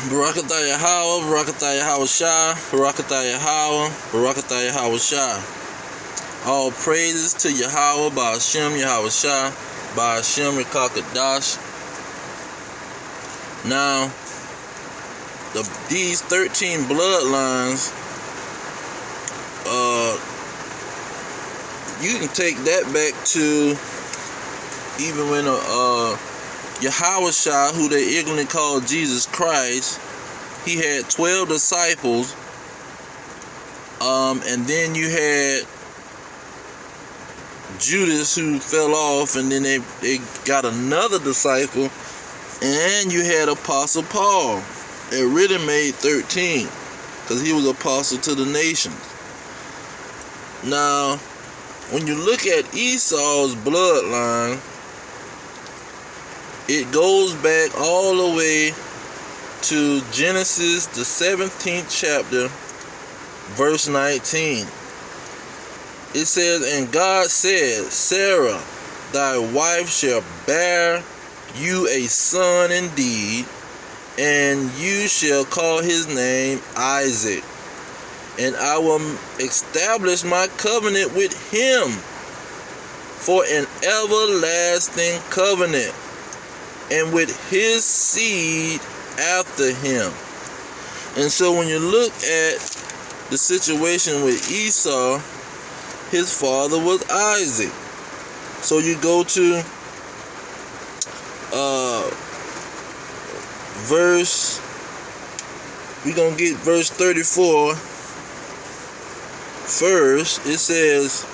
Barakatah Yahweh, Barakatah Yahweh Shah, Barakatah Yahweh, Barakatah Yahweh Shah. All praises to Yahweh, Ba'ashem Yahweh Shah, Ba'ashem Rekakadash. Now, these 13 bloodlines, you can take that back to even when Yahweh Shah, who they ignorantly called Jesus Christ, he had 12 disciples, and then you had Judas who fell off, and then they got another disciple, and you had Apostle Paul. It really made 13 because he was apostle to the nations. Now, when you look at Esau's bloodline, it goes back all the way to Genesis, the 17th chapter, verse 19. It says, "And God said, Sarah, thy wife shall bear you a son indeed, and you shall call his name Isaac. And I will establish my covenant with him for an everlasting covenant, and with his seed after him." And so when you look at the situation with Esau, his father was Isaac. So you go to we're going to get verse 34 first. It says,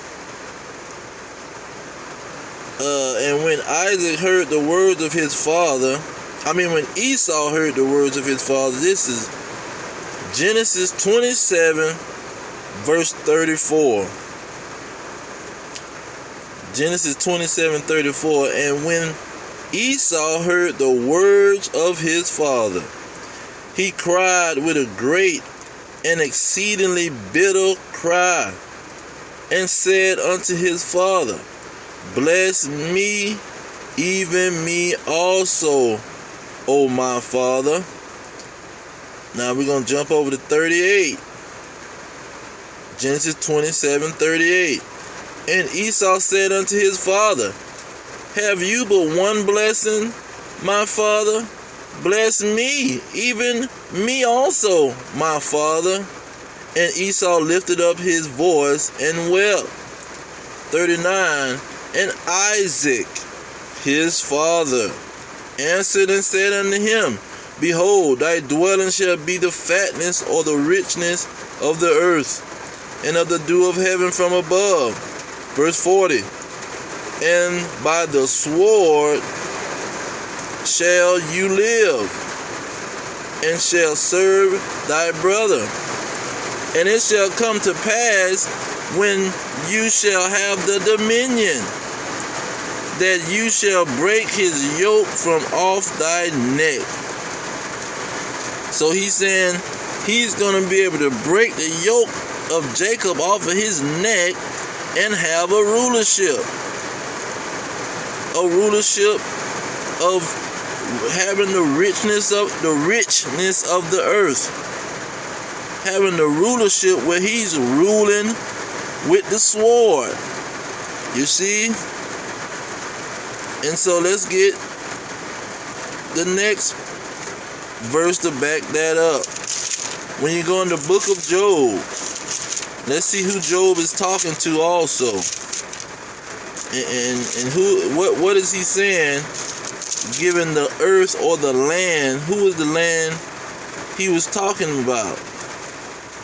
and when Isaac heard the words of his father, when Esau heard the words of his father, this is Genesis 27, verse 34. Genesis 27:34. And when Esau heard the words of his father, he cried with a great and exceedingly bitter cry, and said unto his father, Bless me, even me also, O my father. Now we're going to jump over to 38. Genesis 27:38. And Esau said unto his father, Have you but one blessing, my father? Bless me, even me also, my father. And Esau lifted up his voice and wept. 39. And Isaac, his father, answered and said unto him, Behold, thy dwelling shall be the fatness or the richness of the earth, and of the dew of heaven from above. Verse 40. And by the sword shall you live, and shall serve thy brother. And it shall come to pass, when you shall have the dominion, that you shall break his yoke from off thy neck. So he's saying he's going to be able to break the yoke of Jacob off of his neck and have a rulership. A rulership of having the richness of the earth. Having the rulership where he's ruling with the sword. You see? And so let's get the next verse to back that up. When you go in the book of Job, let's see who Job is talking to also. And what is he saying? Given the earth or the land, who is the land he was talking about?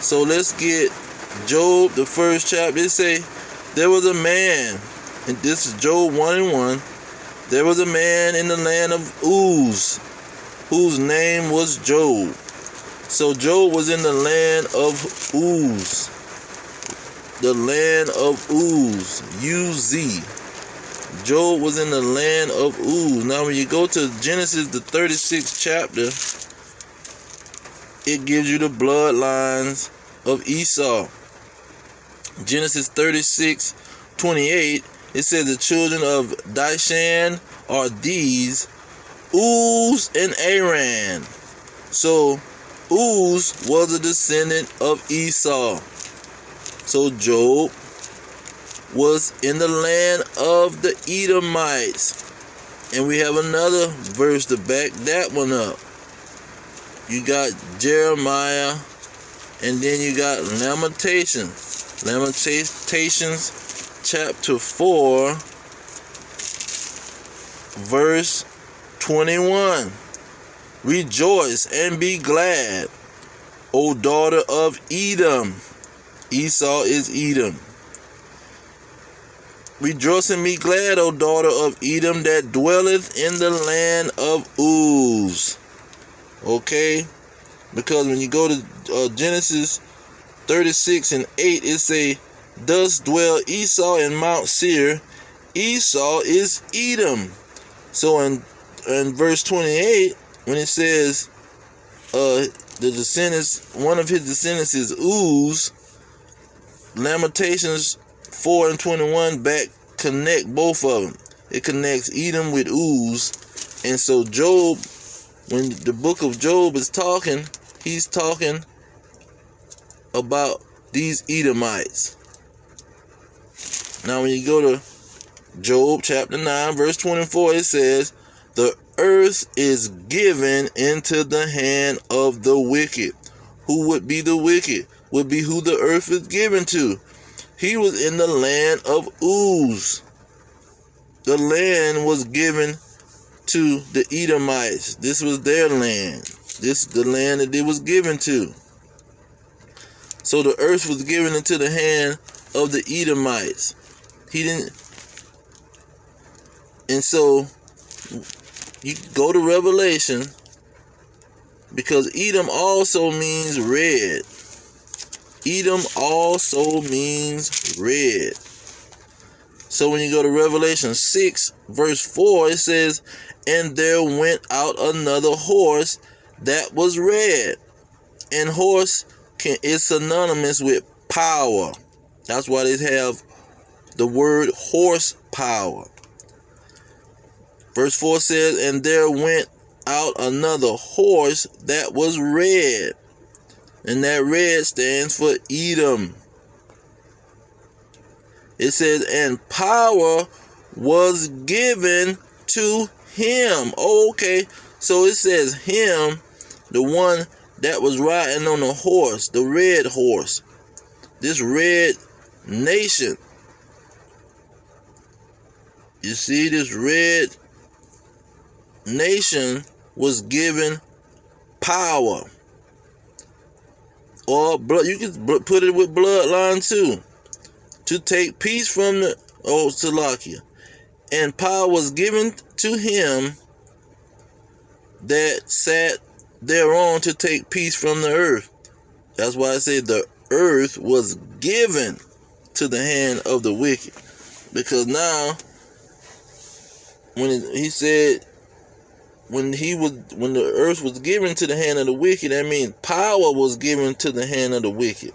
So let's get Job, the first chapter. It say, there was a man, and this is Job 1:1. There was a man in the land of Uz, whose name was Job. So Job was in the land of Uz. The land of Uz, U-Z. Job was in the land of Uz. Now when you go to Genesis, the 36th chapter, it gives you the bloodlines of Esau. Genesis 36:28, it says the children of Dishan are these, Uz and Aran. So Uz was a descendant of Esau. So Job was in the land of the Edomites. And we have another verse to back that one up. You got Jeremiah, and then you got Lamentations. Lamentations chapter 4, verse 21. Rejoice and be glad, O daughter of Edom. Esau is Edom. Rejoice and be glad, O daughter of Edom, that dwelleth in the land of Uz. Okay? Because when you go to Genesis 36 and 8, it say, thus dwell Esau in Mount Seir. Esau is Edom. So in verse 28, when it says the descendants, one of his descendants is Uz, Lamentations 4 and 21 back connect both of them. It connects Edom with Uz. And so Job, when the book of Job is talking, he's talking about these Edomites. Now when you go to Job chapter 9 verse 24, it says, the earth is given into the hand of the wicked. Who would be the wicked? Would be who the earth is given to. He was in the land of Uz. The land was given to the Edomites. This was their land. This is the land that it was given to. So the earth was given into the hand of the Edomites. He didn't. And so you go to Revelation, because Edom also means red. Edom also means red. So when you go to Revelation 6 verse 4, it says, and there went out another horse that was red. And horse is synonymous with power. That's why they have the word horsepower. Verse 4 says, and there went out another horse that was red. And that red stands for Edom. It says, and power was given to him. Okay, so it says him, the one that was riding on the horse, the red horse. This red nation. You see, this red nation was given power. Or blood, you can put it with bloodline too. To take peace from the Salakia. And power was given to him that sat thereon to take peace from the earth. That's why I say the earth was given to the hand of the wicked. Because now, when he said, when the earth was given to the hand of the wicked, that means power was given to the hand of the wicked.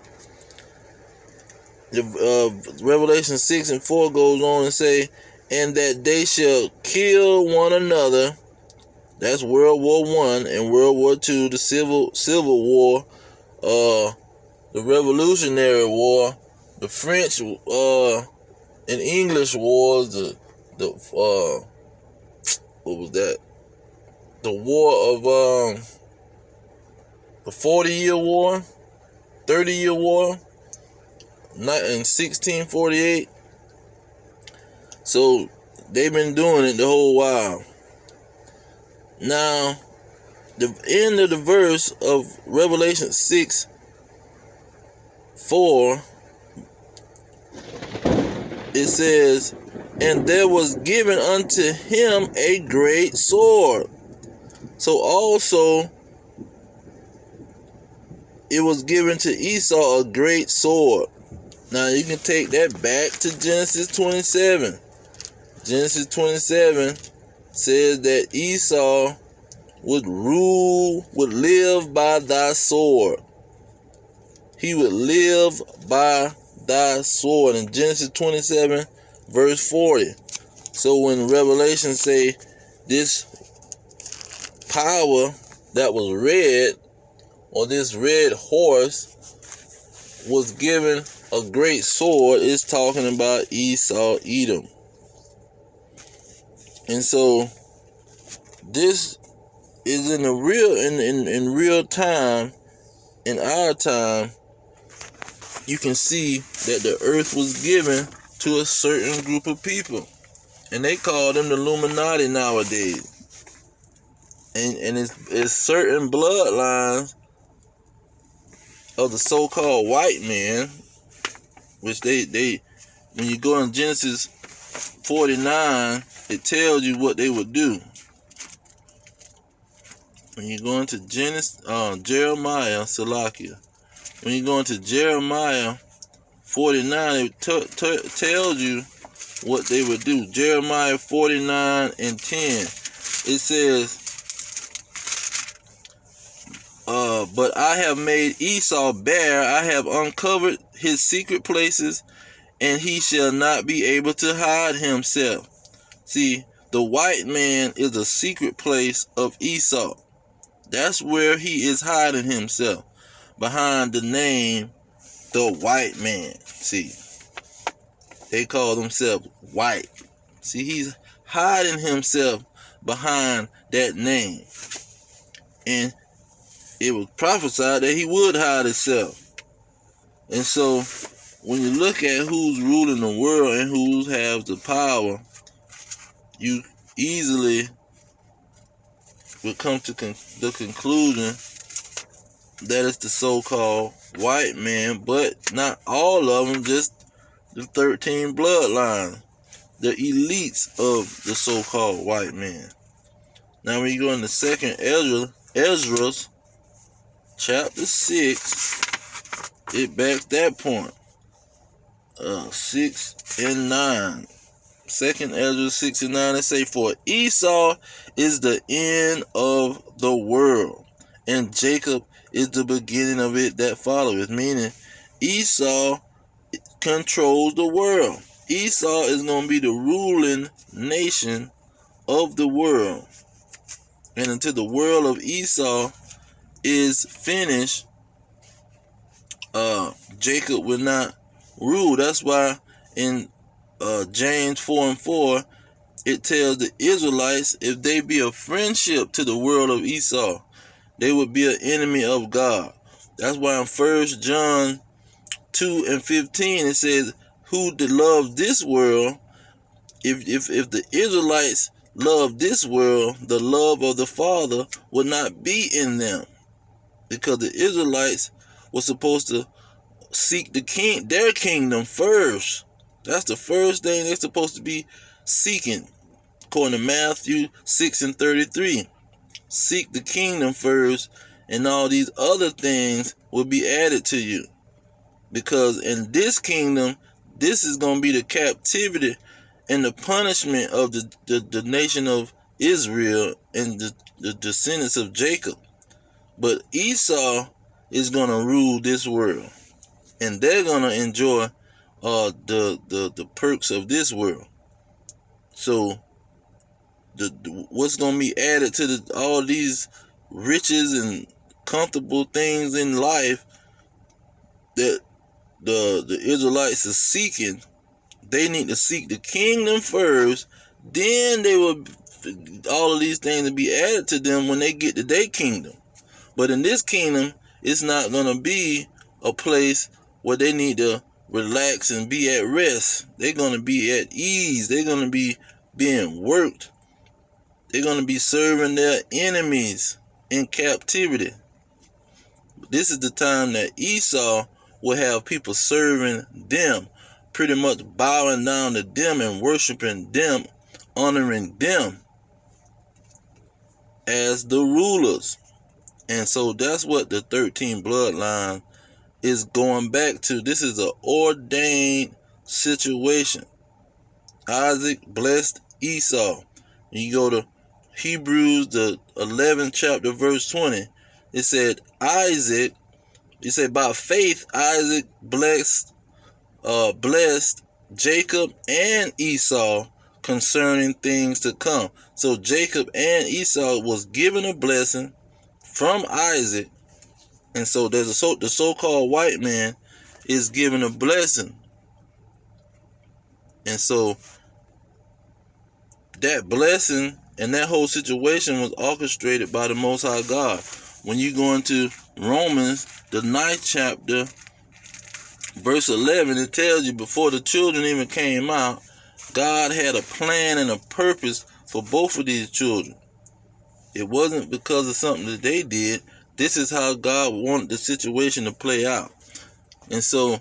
Revelation 6 and 4 goes on and say, and that they shall kill one another. That's World War I and World War II, the Civil War, the Revolutionary War, the French and English wars, what was that? The war of the 40-year war, 30-year war, in 1648. So they've been doing it the whole while. Now, the end of the verse of Revelation 6:4, it says, and there was given unto him a great sword. So also, it was given to Esau a great sword. Now you can take that back to Genesis 27. Genesis 27 says that Esau would live by thy sword. He would live by thy sword. In Genesis 27, verse 40. So when Revelation say this power that was red, or this red horse, was given a great sword, is talking about Esau, Edom. And so this is in real time, in our time. You can see that the earth was given to a certain group of people, and they call them the Illuminati nowadays. And it's certain bloodlines of the so-called white man, which they when you go in Genesis 49, it tells you what they would do. When you go into Jeremiah, Salakia, when you go into Jeremiah 49, it tells you what they would do. Jeremiah 49 and 10, it says, but I have made Esau bare, I have uncovered his secret places, and he shall not be able to hide himself. See, the white man is a secret place of Esau. That's where he is hiding himself, behind the name, the white man. See, they call themselves white. See, he's hiding himself behind that name. And it was prophesied that he would hide himself. And so, when you look at who's ruling the world and who has the power, you easily will come to the conclusion that it's the so-called white man, but not all of them, just the 13 bloodlines, the elites of the so-called white man. Now when you go into 2nd Ezra, chapter 6, it backs that point. 6 and 9. 2nd Ezra 6 and 9, it say, for Esau is the end of the world, and Jacob is the beginning of it that followeth. Meaning, Esau controls the world. Esau is going to be the ruling nation of the world. And until the world of Esau is finished, Jacob will not rule. That's why in James 4 and 4, it tells the Israelites, if they be a friendship to the world of Esau, they would be an enemy of God. That's why in 1 John 2 and 15, it says, who loves this world, if the Israelites love this world, the love of the Father would not be in them. Because the Israelites were supposed to seek their kingdom first. That's the first thing they're supposed to be seeking. According to Matthew 6 and 33. Seek the kingdom first, and all these other things will be added to you. Because in this kingdom, this is going to be the captivity and the punishment of the nation of Israel and the descendants of Jacob. But Esau is going to rule this world, and they're going to enjoy the perks of this world. So what's going to be added to all these riches and comfortable things in life that the Israelites are seeking, they need to seek the kingdom first. Then all of these things will be added to them when they get to their kingdom. But in this kingdom, it's not going to be a place where they need to relax and be at rest. They're going to be at ease. They're going to be being worked. They're going to be serving their enemies in captivity. This is the time that Esau will have people serving them, pretty much bowing down to them and worshiping them, honoring them as the rulers. And so that's what the 13 bloodline is going back to. This is an ordained situation. Isaac blessed Esau. You go to Hebrews, the 11th chapter, verse 20. It said by faith Isaac blessed Jacob and Esau concerning things to come. So Jacob and Esau was given a blessing from Isaac. And so the so-called white man is given a blessing. And so that blessing and that whole situation was orchestrated by the Most High God. When you go into Romans, the 9th chapter, verse 11, it tells you before the children even came out, God had a plan and a purpose for both of these children. It wasn't because of something that they did. This is how God wanted the situation to play out. And so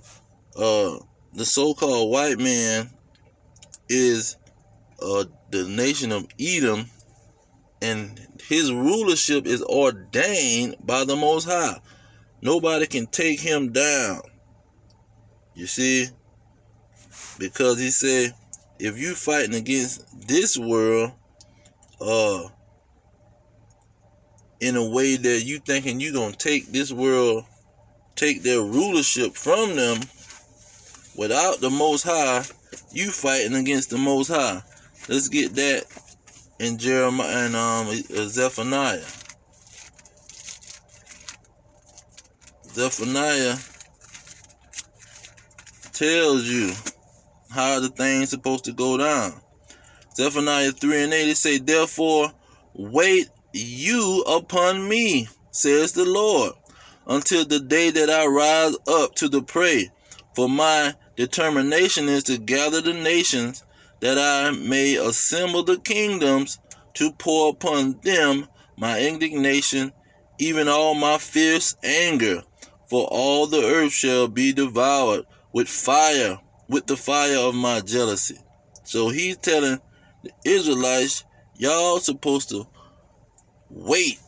the so-called white man is the nation of Edom, and his rulership is ordained by the Most High. Nobody can take him down. You see? Because he said, if you fighting against this world in a way that you thinking you gonna take this world, take their rulership from them without the Most High, you fighting against the Most High. Let's get that in Jeremiah and Zephaniah. Zephaniah tells you how the thing's supposed to go down. Zephaniah 3 and 8, it say, therefore wait you upon me, says the Lord, until the day that I rise up to the prey. For my determination is to gather the nations, that I may assemble the kingdoms, to pour upon them my indignation, even all my fierce anger. For all the earth shall be devoured with fire, with the fire of my jealousy. So he's telling the Israelites, y'all supposed to wait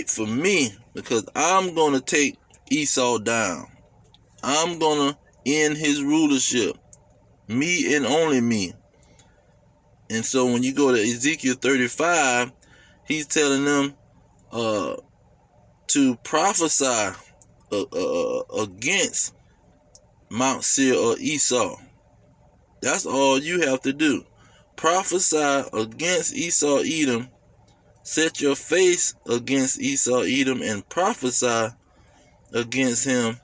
for me, because I'm going to take Esau down. I'm going to end his rulership. Me and only me. And so when you go to Ezekiel 35, he's telling them to prophesy against Mount Seir or Esau. That's all you have to do. Prophesy against Esau, Edom. Set your face against Esau, Edom, and prophesy against him.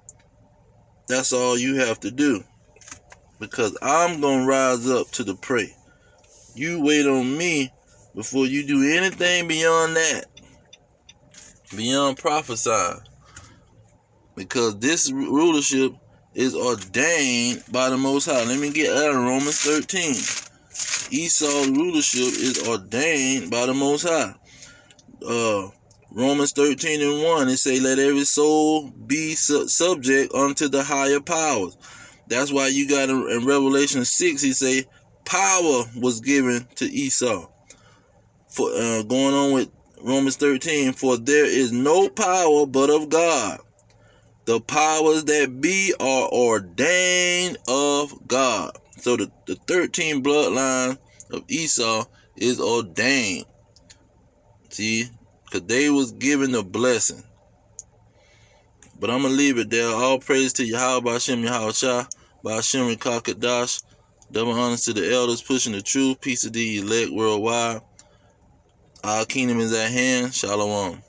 That's all you have to do. Because I'm going to rise up to the prey. You wait on me before you do anything beyond that. Beyond prophesying. Because this rulership is ordained by the Most High. Let me get out of Romans 13. Esau's rulership is ordained by the Most High. Romans 13 and 1, it say, let every soul be subject unto the higher powers. That's why you got in Revelation 6, he say, power was given to Esau. For going on with Romans 13, for there is no power but of God. The powers that be are ordained of God. So the 13 bloodlines of Esau is ordained. See, because they was given a blessing. But I'm going to leave it there. All praise to Yahweh, Ba'ashem, Yahweh Shah, Ba'ashem, Rekakadash. Double honors to the elders pushing the truth. Peace to the elect worldwide. Our kingdom is at hand. Shalom.